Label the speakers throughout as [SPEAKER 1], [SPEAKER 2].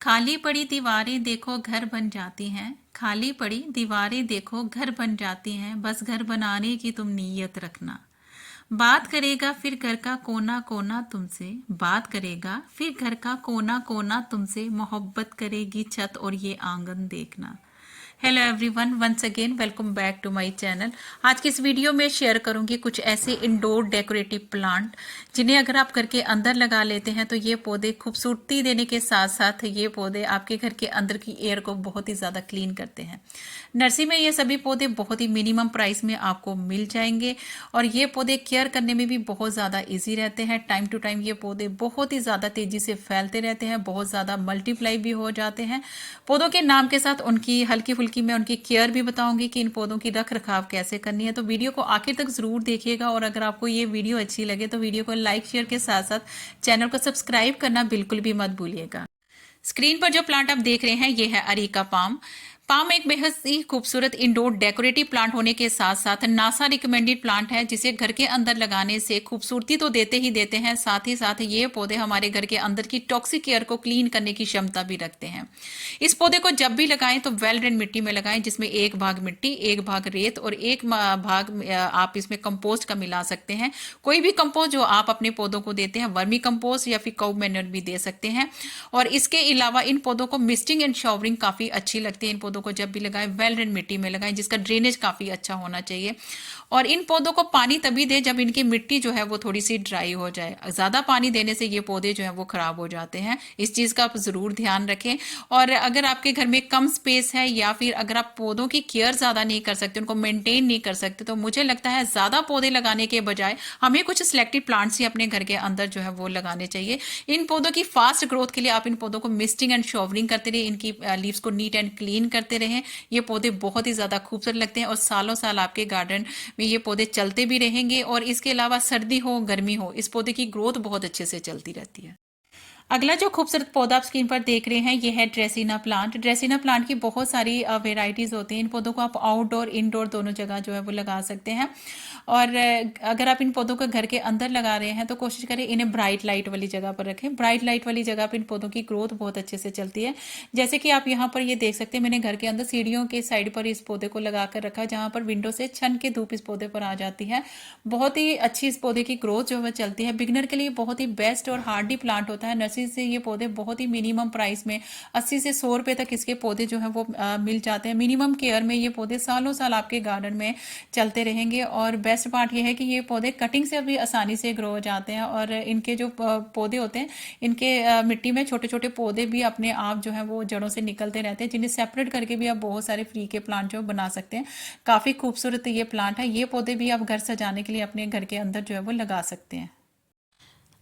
[SPEAKER 1] खाली पड़ी दीवारें देखो घर बन जाती हैं। खाली पड़ी दीवारें देखो घर बन जाती हैं, बस घर बनाने की तुम नीयत रखना। बात करेगा फिर घर का कोना कोना तुमसे, बात करेगा फिर घर का कोना कोना तुमसे, मोहब्बत करेगी छत और ये आंगन देखना। Hello everyone, once again welcome back to my channel. आज की इस वीडियो में शेयर करूंगी कुछ ऐसे इंडोर डेकोरेटिव प्लांट जिन्हें अगर आप घर के अंदर लगा लेते हैं तो ये पौधे खूबसूरती देने के साथ साथ ये पौधे आपके घर के अंदर की एयर को बहुत ही ज़्यादा क्लीन करते हैं। नर्सरी में ये सभी पौधे बहुत ही मिनिमम प्राइस में आपको मिल जाएंगे और ये पौधे केयर करने में भी बहुत ज़्यादा ईजी रहते हैं। टाइम टू टाइम ये पौधे बहुत ही ज़्यादा तेज़ी से फैलते रहते हैं, बहुत ज़्यादा मल्टीप्लाई भी हो जाते हैं। पौधों के नाम के साथ उनकी हल्की फुल्की मैं उनकी केयर भी बताऊंगी कि इन पौधों की रख रखाव कैसे करनी है। तो वीडियो को आखिर तक जरूर देखिएगा और अगर आपको ये वीडियो अच्छी लगे तो वीडियो को लाइक शेयर के साथ साथ चैनल को सब्सक्राइब करना बिल्कुल भी मत भूलिएगा। स्क्रीन पर जो प्लांट आप देख रहे हैं ये है अरीका पाम। पाम एक बेहद ही खूबसूरत इंडोर डेकोरेटिव प्लांट होने के साथ साथ नासा रिकमेंडेड प्लांट है, जिसे घर के अंदर लगाने से खूबसूरती तो देते ही देते हैं, साथ ही साथ ये पौधे हमारे घर के अंदर की टॉक्सिक एयर को क्लीन करने की क्षमता भी रखते हैं। इस पौधे को जब भी लगाएं तो वेल ड्रेन मिट्टी में लगाएं, जिसमें एक भाग मिट्टी, एक भाग रेत और एक भाग आप इसमें कंपोस्ट का मिला सकते हैं। कोई भी कंपोस्ट जो आप अपने पौधों को देते हैं, वर्मी कंपोस्ट या फिर काउ मैन्योर भी दे सकते हैं। और इसके अलावा इन पौधों को मिस्टिंग एंड शावरिंग काफी अच्छी लगती है। इन पौधों को जब भी लगाएं वेल ड्रेन मिट्टी में लगाएं, जिसका ड्रेनेज काफी अच्छा होना चाहिए। और इन पौधों को पानी तभी दें जब इनकी मिट्टी जो है वो थोड़ी सी ड्राई हो जाए। ज्यादा पानी देने से ये पौधे जो है वो खराब हो जाते हैं, इस चीज का आप जरूर ध्यान रखें। और अगर आपके घर में कम स्पेस है या फिर अगर आप पौधों की केयर ज्यादा नहीं कर सकते, उनको मेंटेन नहीं कर सकते, तो मुझे लगता है ज्यादा पौधे लगाने के बजाय हमें कुछ सिलेक्टेड प्लांट्स ही अपने घर के अंदर जो है वो लगाने चाहिए। इन पौधों की फास्ट ग्रोथ के लिए आप इन पौधों को मिस्टिंग एंड शॉवरिंग करते रहे, इनकी लीव्स को नीट एंड क्लीन करते रहें। ये पौधे बहुत ही ज्यादा खूबसूरत लगते हैं और सालों साल आपके गार्डन में ये पौधे चलते भी रहेंगे। और इसके अलावा सर्दी हो गर्मी हो, इस पौधे की ग्रोथ बहुत अच्छे से चलती रहती है। अगला जो खूबसूरत पौधा आप स्क्रीन पर देख रहे हैं ये है ड्रेसिना प्लांट। ड्रेसिना प्लांट की बहुत सारी वेराइटीज होती हैं। इन पौधों को आप आउटडोर इंडोर दोनों जगह जो है वो लगा सकते हैं। और अगर आप इन पौधों को घर के अंदर लगा रहे हैं तो कोशिश करें इन्हें ब्राइट लाइट वाली जगह पर रखें। ब्राइट लाइट वाली जगह पर इन पौधों की ग्रोथ बहुत अच्छे से चलती है। जैसे कि आप यहाँ पर ये देख सकते हैं, मैंने घर के अंदर सीढ़ियों के साइड पर इस पौधे को लगा कर रखा, जहाँ पर विंडो से छन के धूप इस पौधे पर आ जाती है। बहुत ही अच्छी इस पौधे की ग्रोथ जो है चलती है। बिगनर के लिए बहुत ही बेस्ट और हार्डी प्लांट होता है। नर्सरी से ये पौधे बहुत ही मिनिमम प्राइस में 80 से 100 रुपए तक इसके पौधे जो है वो मिल जाते हैं। मिनिमम केयर में ये पौधे सालों साल आपके गार्डन में चलते रहेंगे। और बेस्ट पार्ट ये है कि ये पौधे कटिंग से भी आसानी से ग्रो हो जाते हैं। और इनके जो पौधे होते हैं, इनके मिट्टी में छोटे छोटे पौधे भी अपने आप जो है वो जड़ों से निकलते रहते हैं, जिन्हें सेपरेट करके भी आप बहुत सारे फ्री के प्लांट जो बना सकते हैं। काफी खूबसूरत ये प्लांट है। ये पौधे भी आप घर सजाने के लिए अपने घर के अंदर जो है वो लगा सकते हैं।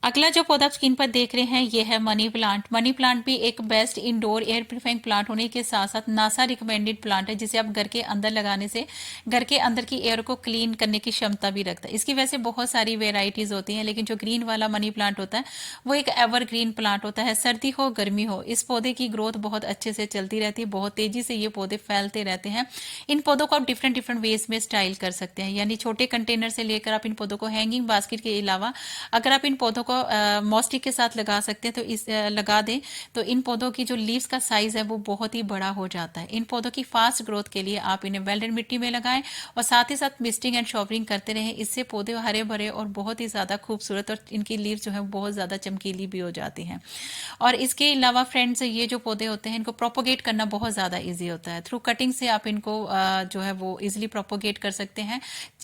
[SPEAKER 1] अगला जो पौधा आप स्क्रीन पर देख रहे हैं ये है मनी प्लांट। मनी प्लांट भी एक best indoor air purifying plant होने के साथ साथ नासा रिकमेंडेड प्लांट है, जिसे आप घर के अंदर लगाने से घर के अंदर की एयर को क्लीन करने की क्षमता भी रखता है। इसकी वैसे बहुत सारी वेराइटीज होती हैं, लेकिन जो ग्रीन वाला मनी प्लांट होता है वो एक एवरग्रीन प्लांट होता है। सर्दी हो गर्मी हो, इस पौधे की ग्रोथ बहुत अच्छे से चलती रहती है। बहुत तेजी से ये पौधे फैलते रहते हैं। इन पौधों को आप डिफरेंट डिफरेंट वेज में स्टाइल कर सकते हैं, यानी छोटे कंटेनर से लेकर आप इन पौधों को हैंगिंग बास्केट के अलावा अगर आप इन पौधों को मॉस्टिक के साथ लगा सकते हैं तो लगा दें तो इन पौधों की जो लीव्स का साइज है वो बहुत ही बड़ा हो जाता है। इन पौधों की फास्ट ग्रोथ के लिए आप इन्हें वेल्डेड मिट्टी में लगाएं और साथ ही साथ मिस्टिंग एंड शॉवरिंग करते रहें। इससे पौधे हरे भरे और बहुत ही ज्यादा खूबसूरत और इनकी लीव्स जो है बहुत ज्यादा चमकीली भी हो जाती हैं। और इसके अलावा फ्रेंड्स, ये जो पौधे होते हैं इनको प्रोपोगेट करना बहुत ज्यादा ईजी होता है। थ्रू कटिंग से आप इनको जो है वो इजिली प्रोपोगेट कर सकते हैं।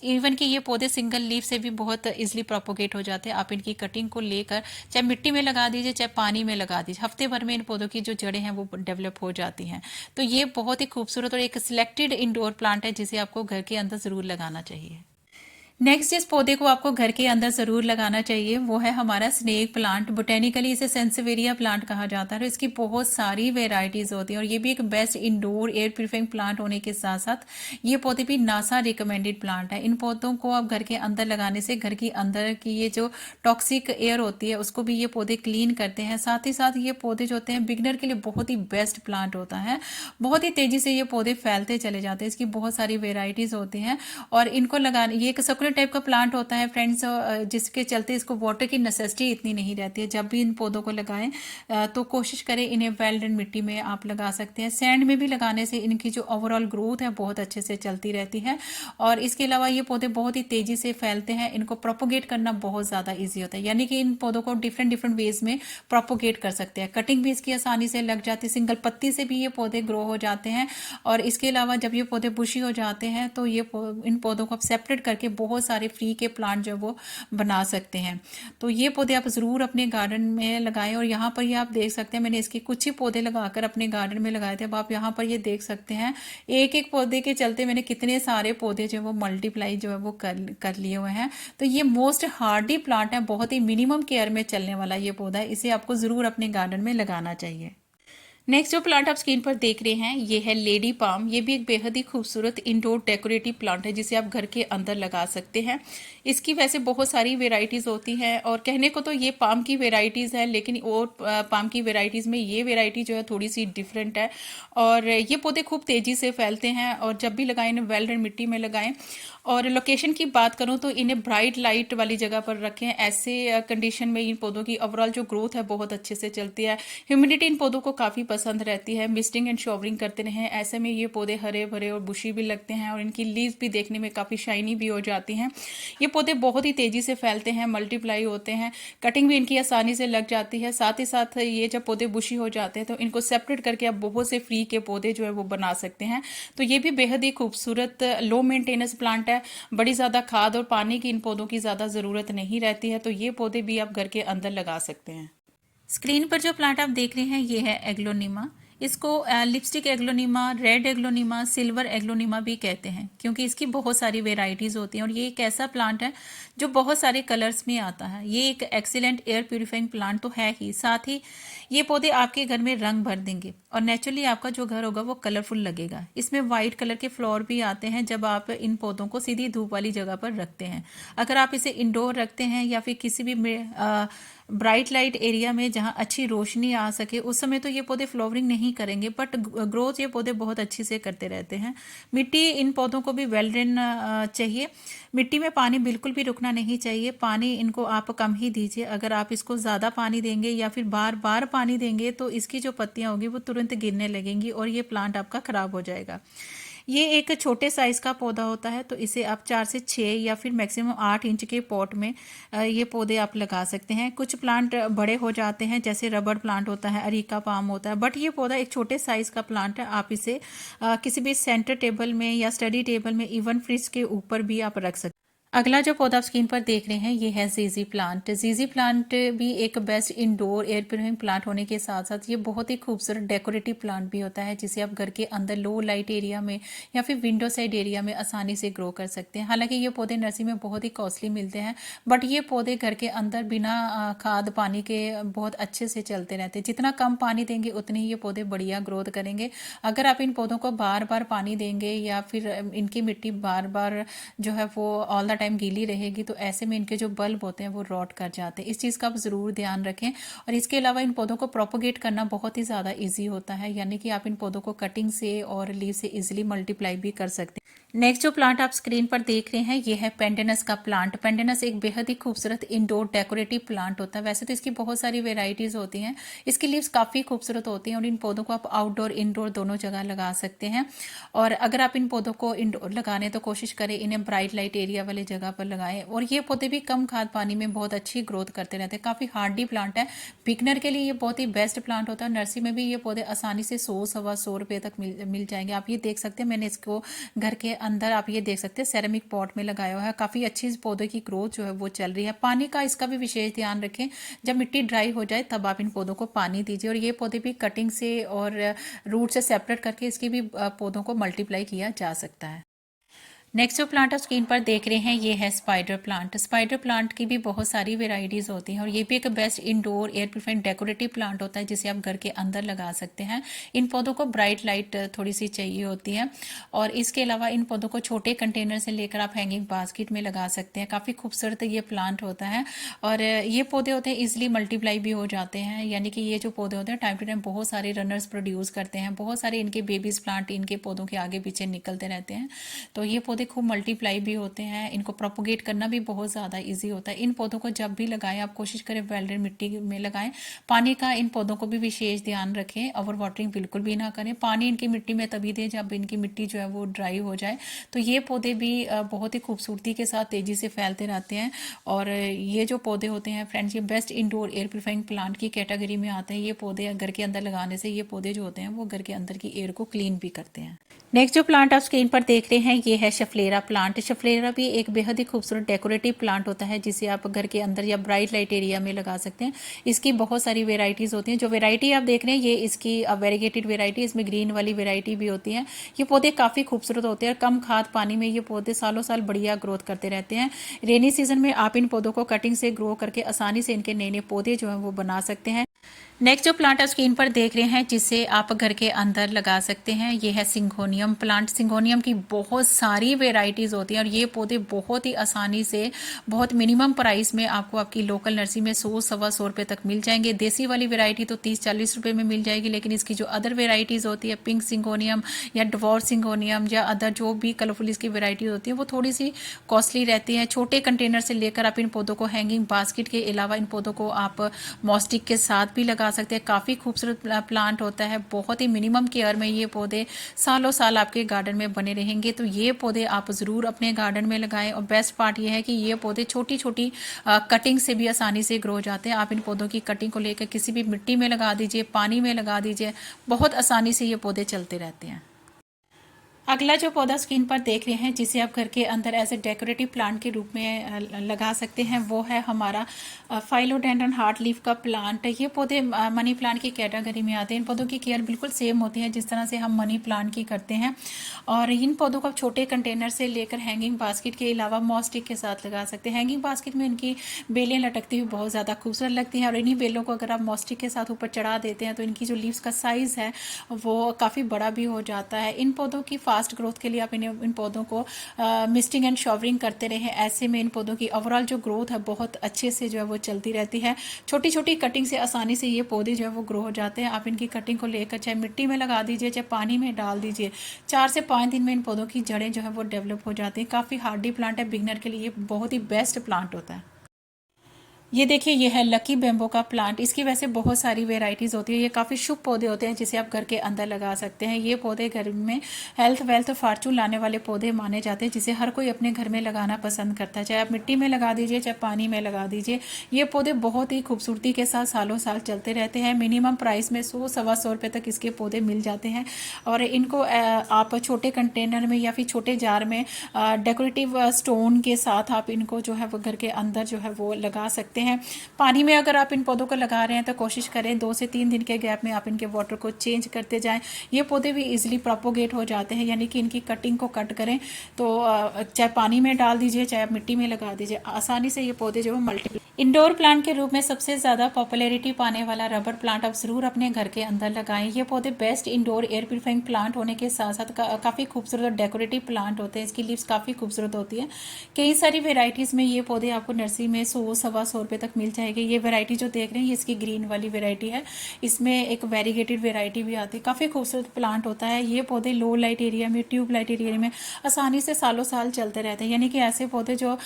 [SPEAKER 1] इवन कि ये पौधे सिंगल लीफ से भी बहुत इजिली प्रोपोगेट हो जाते हैं। आप इनकी कटिंग को लेकर चाहे मिट्टी में लगा दीजिए चाहे पानी में लगा दीजिए, हफ्ते भर में इन पौधों की जो जड़ें हैं वो डेवलप हो जाती हैं। तो ये बहुत ही खूबसूरत और एक सिलेक्टेड इंडोर प्लांट है जिसे आपको घर के अंदर जरूर लगाना चाहिए। नेक्स्ट जिस पौधे को आपको घर के अंदर जरूर लगाना चाहिए वो है हमारा स्नेक प्लांट। बोटेनिकली इसे सेंसिवेरिया प्लांट कहा जाता है। इसकी बहुत सारी वेराइटीज होती हैं और ये भी एक best indoor air purifying plant होने के साथ साथ ये पौधे भी नासा रिकमेंडेड प्लांट है। इन पौधों को आप घर के अंदर लगाने से घर के अंदर की ये जो टॉक्सिक एयर होती है उसको भी ये पौधे क्लीन करते हैं। साथ ही साथ ये पौधे जो होते हैं बिगनर के लिए बहुत ही बेस्ट प्लांट होता है। बहुत ही तेजी से ये पौधे फैलते चले जाते हैं। इसकी बहुत सारी वेराइटीज होती हैं और इनको लगाने, ये एक सक्यूलेंट टाइप का प्लांट होता है फ्रेंड्स, जिसके चलते इसको वाटर की नेसेसिटी इतनी नहीं रहती है। जब भी इन पौधों को लगाएं तो कोशिश करें इन्हें वेल ड्रेन मिट्टी में आप लगा सकते हैं। सैंड में भी लगाने से इनकी जो ओवरऑल ग्रोथ है बहुत अच्छे से चलती रहती है। और इसके अलावा ये पौधे बहुत ही तेजी से फैलते हैं, इनको प्रोपोगेट करना बहुत ज़्यादा ईजी होता है, यानी कि इन पौधों को डिफरेंट डिफरेंट वेज में प्रोपोगेट कर सकते हैं। कटिंग भी इसकी आसानी से लग जाती है, सिंगल पत्ती से भी ये पौधे ग्रो हो जाते हैं। और इसके अलावा जब ये पौधे बुशी हो जाते हैं तो ये इन पौधों को आप सेपरेट करके बहुत सारे फ्री के प्लांट जो वो बना सकते हैं। तो ये पौधे आप ज़रूर अपने गार्डन में लगाएं। और यहाँ पर ये आप देख सकते हैं, मैंने इसके कुछ ही पौधे लगाकर अपने गार्डन में लगाए थे। अब आप यहाँ पर ये देख सकते हैं एक एक पौधे के चलते मैंने कितने सारे पौधे जो वो मल्टीप्लाई जो है वो कर लिए हुए हैं। तो ये मोस्ट हार्डी प्लांट है, बहुत ही मिनिमम केयर में चलने वाला ये पौधा है, इसे आपको ज़रूर अपने गार्डन में लगाना चाहिए। नेक्स्ट जो प्लांट आप स्क्रीन पर देख रहे हैं ये है लेडी पाम। ये भी एक बेहद ही खूबसूरत इंडोर डेकोरेटिव प्लांट है जिसे आप घर के अंदर लगा सकते हैं। इसकी वैसे बहुत सारी वेराइटीज़ होती हैं और कहने को तो ये पाम की वेराइटीज़ है, लेकिन और पाम की वेराइटीज़ में ये वेराइटी जो है थोड़ी सी डिफरेंट है। और ये पौधे खूब तेज़ी से फैलते हैं और जब भी लगाएं इन्हें वेल ड्रेन मिट्टी में लगाएं। और लोकेशन की बात करूं तो इन्हें ब्राइट लाइट वाली जगह पर रखें। ऐसे कंडीशन में इन पौधों की ओवरऑल जो ग्रोथ है बहुत अच्छे से चलती है। ह्यूमिडिटी इन पौधों को काफ़ी पसंद रहती है। मिस्टिंग एंड शॉवरिंग करते रहें, ऐसे में ये पौधे हरे भरे और बुशी भी लगते हैं और इनकी लीव्स भी देखने में काफ़ी शाइनी भी हो जाती हैं। ये पौधे बहुत ही तेज़ी से फैलते हैं, मल्टीप्लाई होते हैं, कटिंग भी इनकी आसानी से लग जाती है। साथ ही साथ ये जब पौधे बुशी हो जाते हैं तो इनको सेपरेट करके आप बहुत से फ्री के पौधे जो है वो बना सकते हैं। तो ये भी बेहद ही खूबसूरत लो मेंटेनेंस प्लांट है। बड़ी ज़्यादा खाद और पानी की इन पौधों की ज़्यादा ज़रूरत नहीं रहती है। तो ये पौधे भी आप घर के अंदर लगा सकते हैं। स्क्रीन पर जो प्लांट आप देख रहे हैं ये है एग्लोनिमा। इसको lipstick aglaonema, red aglaonema, silver aglaonema भी कहते हैं क्योंकि इसकी बहुत सारी वेराइटीज़ होती हैं। और ये एक ऐसा प्लांट है जो बहुत सारे कलर्स में आता है। ये एक एक्सीलेंट एयर प्यूरिफाइंग प्लांट तो है ही, साथ ही ये पौधे आपके घर में रंग भर देंगे और नेचुरली आपका जो घर होगा वो कलरफुल लगेगा। इसमें वाइट कलर के फ्लावर भी आते हैं जब आप इन पौधों को सीधी धूप वाली जगह पर रखते हैं। अगर आप इसे इंडोर रखते हैं या फिर किसी भी ब्राइट लाइट एरिया में जहां अच्छी रोशनी आ सके उस समय तो ये पौधे फ्लावरिंग नहीं करेंगे, बट ग्रोथ ये पौधे बहुत अच्छी से करते रहते हैं। मिट्टी इन पौधों को भी वेल ड्रेन चाहिए। मिट्टी में पानी बिल्कुल भी रुकना नहीं चाहिए। पानी इनको आप कम ही दीजिए। अगर आप इसको ज़्यादा पानी देंगे या फिर बार बार पानी देंगे तो इसकी जो पत्तियां होगी वो तुरंत गिरने लगेंगी और ये प्लांट आपका ख़राब हो जाएगा। ये एक छोटे साइज़ का पौधा होता है, तो इसे आप 4 से 6 या फिर मैक्सिमम 8 इंच के पॉट में ये पौधे आप लगा सकते हैं। कुछ प्लांट बड़े हो जाते हैं जैसे रबड़ प्लांट होता है, अरीका पाम होता है, बट ये पौधा एक छोटे साइज़ का प्लांट है। आप इसे किसी भी सेंटर टेबल में या स्टडी टेबल में, इवन फ्रिज के ऊपर भी आप रख सकते हैं। अगला जो पौधा आप स्क्रीन पर देख रहे हैं ये है जीजी प्लांट। जीजी प्लांट भी एक best indoor air purifying plant होने के साथ साथ ये बहुत ही खूबसूरत डेकोरेटिव प्लांट भी होता है जिसे आप घर के अंदर लो लाइट एरिया में या फिर विंडो साइड एरिया में आसानी से ग्रो कर सकते हैं। हालांकि ये पौधे नर्सरी में बहुत ही कॉस्टली मिलते हैं, बट ये पौधे घर के अंदर बिना खाद पानी के बहुत अच्छे से चलते रहते हैं। जितना कम पानी देंगे उतने ही ये पौधे बढ़िया ग्रोथ करेंगे। अगर आप इन पौधों को बार बार पानी देंगे या फिर इनकी मिट्टी बार बार जो है वो ऑल द टाइम गीली रहेगी तो ऐसे में इनके जो बल्ब होते हैं वो रॉट कर जाते हैं। इस चीज़ का आप ज़रूर ध्यान रखें। और इसके अलावा इन पौधों को प्रोपोगेट करना बहुत ही ज़्यादा इजी होता है, यानी कि आप इन पौधों को कटिंग से और लीव से इजीली मल्टीप्लाई भी कर सकते हैं। नेक्स्ट जो प्लांट आप स्क्रीन पर देख रहे हैं ये है पेंडेनस का प्लांट। पेंडेनस एक बेहद ही खूबसूरत इंडोर डेकोरेटिव प्लांट होता है। वैसे तो इसकी बहुत सारी वेराइटीज़ होती हैं, इसकी लीव्स काफ़ी खूबसूरत होती हैं और इन पौधों को आप आउटडोर इंडोर दोनों जगह लगा सकते हैं। और अगर आप इन पौधों को इंडोर लगाने तो कोशिश करें इन्हें ब्राइट लाइट एरिया वाले जगह पर लगाएं। और ये पौधे भी कम खाद पानी में बहुत अच्छी ग्रोथ करते रहते हैं। काफ़ी हार्डी प्लांट है, बिगनर के लिए ये बहुत ही बेस्ट प्लांट होता है। नर्सरी में भी ये पौधे आसानी से 100-125 रुपये तक मिल जाएंगे। आप ये देख सकते हैं, मैंने इसको घर के अंदर आप ये देख सकते हैं सेरेमिक पॉट में लगाया हुआ है। काफ़ी अच्छी इस पौधे की ग्रोथ जो है वो चल रही है। पानी का इसका भी विशेष ध्यान रखें, जब मिट्टी ड्राई हो जाए तब आप इन पौधों को पानी दीजिए। और ये पौधे भी कटिंग से और रूट से सेपरेट करके इसकी भी पौधों को मल्टीप्लाई किया जा सकता है। नेक्स्ट जो प्लांट आप स्क्रीन पर देख रहे हैं ये है स्पाइडर प्लांट। स्पाइडर प्लांट की भी बहुत सारी वेराइटीज़ होती हैं और ये भी एक best indoor air purifying decorative plant होता है जिसे आप घर के अंदर लगा सकते हैं। इन पौधों को ब्राइट लाइट थोड़ी सी चाहिए होती है और इसके अलावा इन पौधों को छोटे कंटेनर से लेकर आप हैंगिंग बास्केट में लगा सकते हैं। काफ़ी खूबसूरत ये प्लांट होता है और ये पौधे होते हैं ईजिली मल्टीप्लाई भी हो जाते हैं, यानी कि ये जो पौधे होते हैं टाइम टू टाइम बहुत सारे रनर्स प्रोड्यूस करते हैं। बहुत सारे इनके बेबीज प्लांट इनके पौधों के आगे पीछे निकलते रहते हैं। तो ये पौधे पौधे खूब मल्टीप्लाई भी होते हैं, इनको प्रोपोगेट करना भी बहुत ज़्यादा इजी होता है। इन पौधों को जब भी लगाएं आप कोशिश करें वेल्डेड मिट्टी में लगाएं। पानी का इन पौधों को भी विशेष ध्यान रखें, ओवर वाटरिंग बिल्कुल भी ना करें। पानी इनकी मिट्टी में तभी दें जब इनकी मिट्टी जो है वो ड्राई हो जाए। तो ये पौधे भी बहुत ही खूबसूरती के साथ तेज़ी से फैलते रहते हैं। और ये जो पौधे होते हैं फ्रेंड्स, ये best indoor air purifying plant की कैटेगरी में आते हैं। ये पौधे घर के अंदर लगाने से ये पौधे जो होते हैं वो घर के अंदर की एयर को क्लीन भी करते हैं। नेक्स्ट जो प्लांट आप स्क्रीन पर देख रहे हैं ये है शफलेरा प्लांट। शफलेरा भी एक बेहद ही खूबसूरत डेकोरेटिव प्लांट होता है जिसे आप घर के अंदर या ब्राइट लाइट एरिया में लगा सकते हैं। इसकी बहुत सारी वेराइटीज होती हैं। जो वेराइटी आप देख रहे हैं ये इसकी वेरीगेटेड वेराइटी, इसमें ग्रीन वाली वेराइटी भी होती है। ये पौधे काफ़ी खूबसूरत होते हैं और कम खाद पानी में ये पौधे सालों साल बढ़िया ग्रोथ करते रहते हैं। रेनी सीजन में आप इन पौधों को कटिंग से ग्रो करके आसानी से इनके नए नए पौधे जो हैं वो बना सकते हैं। नेक्स्ट जो प्लांट आप स्क्रीन पर देख रहे हैं जिसे आप घर के अंदर लगा सकते हैं ये है सिंगोनियम प्लांट। सिंगोनियम की बहुत सारी वेराइटीज़ होती हैं और ये पौधे बहुत ही आसानी से बहुत मिनिमम प्राइस में आपको आपकी लोकल नर्सरी में 100-125 रुपये तक मिल जाएंगे। देसी वाली वेराइटी तो 30-40 रुपये में मिल जाएगी, लेकिन इसकी जो अदर वेराइटीज़ होती है पिंक सिंगोनियम या डवार्फ सिंगोनियम या अदर जो भी कलरफुल इसकी वेराइटी होती है वो थोड़ी सी कॉस्टली रहती है। छोटे कंटेनर से लेकर आप इन पौधों को हैंगिंग बास्केट के अलावा इन पौधों को आप मॉस्टिक के साथ भी लगा सकते हैं। काफ़ी खूबसूरत प्लांट होता है, बहुत ही मिनिमम केयर में ये पौधे सालों साल आपके गार्डन में बने रहेंगे। तो ये पौधे आप ज़रूर अपने गार्डन में लगाएं। और बेस्ट पार्ट ये है कि ये पौधे छोटी छोटी कटिंग से भी आसानी से ग्रो हो जाते हैं। आप इन पौधों की कटिंग को लेकर किसी भी मिट्टी में लगा दीजिए, पानी में लगा दीजिए, बहुत आसानी से ये पौधे चलते रहते हैं। अगला जो पौधा स्क्रीन पर देख रहे हैं जिसे आप घर के अंदर एज ए डेकोरेटिव प्लांट के रूप में लगा सकते हैं वो है हमारा फाइलोडेंड्रन हार्ट लीफ का प्लांट। ये पौधे मनी प्लांट की कैटेगरी में आते हैं। इन पौधों की केयर बिल्कुल सेम होती है जिस तरह से हम मनी प्लांट की करते हैं। और इन पौधों को आप छोटे कंटेनर से लेकर हैंगिंग बास्केट के अलावा मॉस्टिक के साथ लगा सकते हैं। हैंगिंग बास्केट में इनकी बेलें लटकती हुई बहुत ज़्यादा खूबसूरत लगती हैं और इन्हीं बेलों को अगर आप मॉस्टिक के साथ ऊपर चढ़ा देते हैं तो इनकी जो लीव्स का साइज़ है वो काफ़ी बड़ा भी हो जाता है। इन पौधों की फास्ट ग्रोथ के लिए आप इन पौधों को मिस्टिंग एंड शॉवरिंग करते रहें। ऐसे में इन पौधों की ओवरऑल जो ग्रोथ है बहुत अच्छे से जो है वो चलती रहती है। छोटी छोटी कटिंग से आसानी से ये पौधे जो है वो ग्रो हो जाते हैं। आप इनकी कटिंग को लेकर चाहे मिट्टी में लगा दीजिए चाहे पानी में डाल दीजिए, 4 से 5 दिन में इन पौधों की जड़ें जो है वो डेवलप हो जाती हैं। काफ़ी हार्डी प्लांट है, बिगनर के लिए ये बहुत ही बेस्ट प्लांट होता है। ये देखिए ये है लकी बेम्बो का प्लांट। इसकी वैसे बहुत सारी वेराइटीज़ होती है। ये काफ़ी शुभ पौधे होते हैं जिसे आप घर के अंदर लगा सकते हैं। ये पौधे घर में हेल्थ वेल्थ फॉर्चून लाने वाले पौधे माने जाते हैं जिसे हर कोई अपने घर में लगाना पसंद करता है। चाहे आप मिट्टी में लगा दीजिए चाहे पानी में लगा दीजिए, ये पौधे बहुत ही खूबसूरती के साथ सालों साल चलते रहते हैं। मिनिमम प्राइस में 100-125 रुपये तक इसके पौधे मिल जाते हैं। और इनको आप छोटे कंटेनर में या फिर छोटे जार में डेकोरेटिव स्टोन के साथ आप इनको जो है वो घर के अंदर जो है वो लगा सकते हैं। पानी में अगर आप इन पौधों को लगा रहे हैं तो कोशिश करें 2 से 3 दिन के गैप में आप इनके वाटर को चेंज करते जाएं। ये पौधे भी इजीली प्रोपोगेट हो जाते हैं, यानी कि इनकी कटिंग को कट करें तो चाहे पानी में डाल दीजिए चाहे आप मिट्टी में लगा दीजिए, आसानी से ये पौधे जो है मल्टीप्लाई। इंडोर प्लांट के रूप में सबसे ज़्यादा पॉपुलैरिटी पाने वाला रबर प्लांट आप ज़रूर अपने घर के अंदर लगाएं। ये पौधे best indoor air purifying plant होने के साथ साथ काफ़ी खूबसूरत और डेकोरेटिव प्लांट होते हैं। इसकी लीव्स काफ़ी खूबसूरत होती है। कई सारी वेराइटीज़ में ये पौधे आपको नर्सरी में 100-125 रुपये तक मिल जाएगी। ये वेराइटी जो देख रहे हैं ये इसकी ग्रीन वाली वेराइटी है। इसमें एक वेरीगेटेड वेराइटी भी आती है। काफ़ी खूबसूरत प्लांट होता है। ये पौधे लो लाइट एरिया में, ट्यूब लाइट एरिया में आसानी से सालों साल चलते रहते हैं, यानी कि ऐसे पौधे जो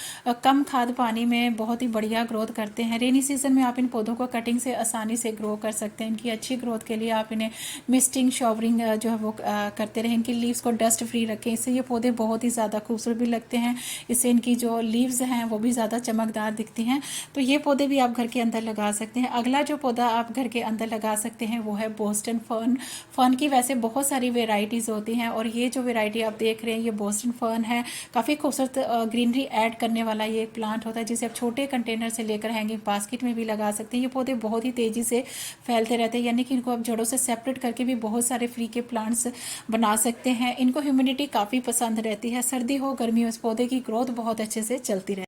[SPEAKER 1] कम खाद पानी में बहुत ही बढ़िया ग्रोथ करते हैं। रेनी सीजन में आप इन पौधों को कटिंग से आसानी से ग्रो कर सकते हैं। इनकी अच्छी ग्रोथ के लिए आप इन्हें मिस्टिंग शॉवरिंग जो है वो करते रहें। इनकी लीव्स को डस्ट फ्री रखें, इससे ये पौधे बहुत ही ज़्यादा खूबसूरत भी लगते हैं। इससे इनकी जो लीव्स हैं वो भी ज़्यादा चमकदार दिखती हैं। तो ये पौधे भी आप घर के अंदर लगा सकते हैं। अगला जो पौधा आप घर के अंदर लगा सकते हैं वो है बोस्टन फर्न। फर्न की वैसे बहुत सारी वेराइटीज़ होती हैं और ये जो वेराइटी आप देख रहे हैं ये बोस्टन फर्न है। काफ़ी खूबसूरत ग्रीनरी ऐड करने वाला ये प्लांट होता है जिसे आप छोटे कंटेनर से लेकर हैंगिंग बास्केट में भी लगा सकते हैं। ये पौधे बहुत ही तेज़ी से फैलते रहते हैं, यानी कि इनको आप जड़ों से सेपरेट करके भी बहुत सारे फ्री के प्लांट्स बना सकते हैं। इनको ह्यूमिडिटी काफ़ी पसंद रहती है, सर्दी हो गर्मी हो इस पौधे की ग्रोथ बहुत अच्छे से चलती रहती है।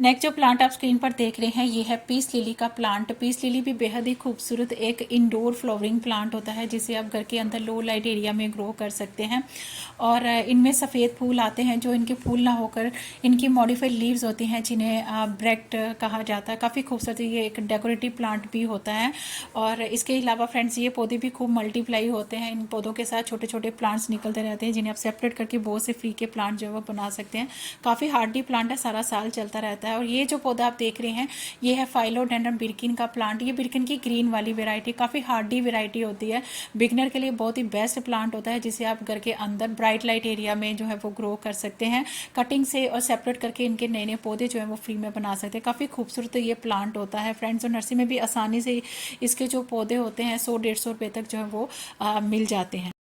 [SPEAKER 1] नेक्स्ट जो प्लांट आप स्क्रीन पर देख रहे हैं ये है पीस लिली का प्लांट। पीस लिली भी बेहद ही खूबसूरत एक इंडोर फ्लावरिंग प्लांट होता है जिसे आप घर के अंदर लो लाइट एरिया में ग्रो कर सकते हैं। और इनमें सफ़ेद फूल आते हैं जो इनके फूल ना होकर इनकी मॉडिफाइड लीव्स होती हैं जिन्हें ब्रेक्ट कहा जाता है। काफ़ी खूबसूरत ये एक डेकोरेटिव प्लांट भी होता है। और इसके अलावा फ्रेंड्स ये पौधे भी खूब मल्टीप्लाई होते हैं। इन पौधों के साथ छोटे छोटे प्लांट्स निकलते रहते हैं जिन्हें आप सेपरेट करके बहुत से फ्री के प्लांट जो है वो बना सकते हैं। काफ़ी हार्डी प्लांट है, सारा साल चलता रहता है। और ये जो पौधा आप देख रहे हैं ये है फाइलोडेंड्रम बिर्किन का प्लांट। ये बिर्किन की ग्रीन वाली वेराइटी काफ़ी हार्डी वेराइटी होती है। बिगनर के लिए बहुत ही बेस्ट प्लांट होता है जिसे आप घर के अंदर ब्राइट लाइट एरिया में जो है वो ग्रो कर सकते हैं। कटिंग से और सेपरेट करके इनके नए नए पौधे जो है वो फ्री में बना सकते हैं। काफ़ी खूबसूरत ये प्लांट होता है फ्रेंड्स। और नर्सरी में भी आसानी से इसके जो पौधे होते हैं 100-150 रुपये तक जो है वो मिल जाते हैं।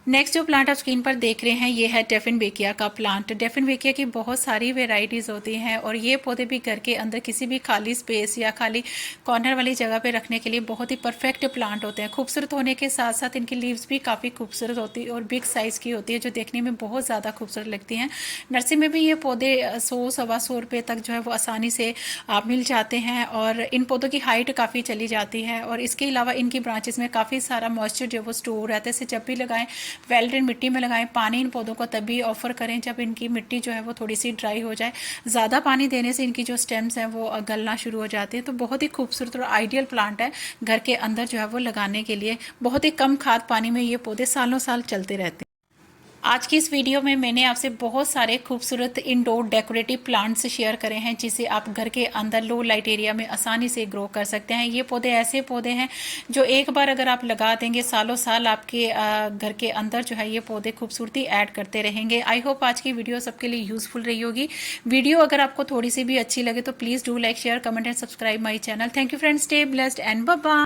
[SPEAKER 1] नेक्स्ट जो प्लांट आप स्क्रीन पर देख रहे हैं ये है डेफिनबेकिया का प्लांट। डेफिनबेकिया की बहुत सारी वेराइटीज़ होती हैं और ये पौधे भी घर के अंदर किसी भी खाली स्पेस या खाली कॉर्नर वाली जगह पे रखने के लिए बहुत ही परफेक्ट प्लांट होते हैं। खूबसूरत होने के साथ साथ इनकी लीव्स भी काफ़ी खूबसूरत होती है और बिग साइज़ की होती है जो देखने में बहुत ज़्यादा खूबसूरत लगती हैं। नर्सरी में भी ये पौधे 100-125 रुपये तक जो है वो आसानी से मिल जाते हैं और इन पौधों की हाइट काफ़ी चली जाती है। और इसके अलावा इनकी ब्रांचेस में काफ़ी सारा मॉइस्चर जो वो स्टोर रहता है। इसे जब भी लगाएं वेल ड्रेन मिट्टी में लगाएं। पानी इन पौधों को तभी ऑफर करें जब इनकी मिट्टी जो है वो थोड़ी सी ड्राई हो जाए। ज़्यादा पानी देने से इनकी जो स्टेम्स हैं वो गलना शुरू हो जाती है। तो बहुत ही खूबसूरत और आइडियल प्लांट है घर के अंदर जो है वो लगाने के लिए। बहुत ही कम खाद पानी में ये पौधे सालों साल चलते रहते हैं। आज की इस वीडियो में मैंने आपसे बहुत सारे खूबसूरत इंडोर डेकोरेटिव प्लांट्स शेयर करे हैं जिसे आप घर के अंदर लो लाइट एरिया में आसानी से ग्रो कर सकते हैं। ये पौधे ऐसे पौधे हैं जो एक बार अगर आप लगा देंगे सालों साल आपके घर के अंदर जो है ये पौधे खूबसूरती ऐड करते रहेंगे। आई होप आज की वीडियो सबके लिए यूजफुल रही होगी। वीडियो अगर आपको थोड़ी सी भी अच्छी लगे तो please do like share comment and subscribe my channel. Thank you friends, stay blessed and bye bye.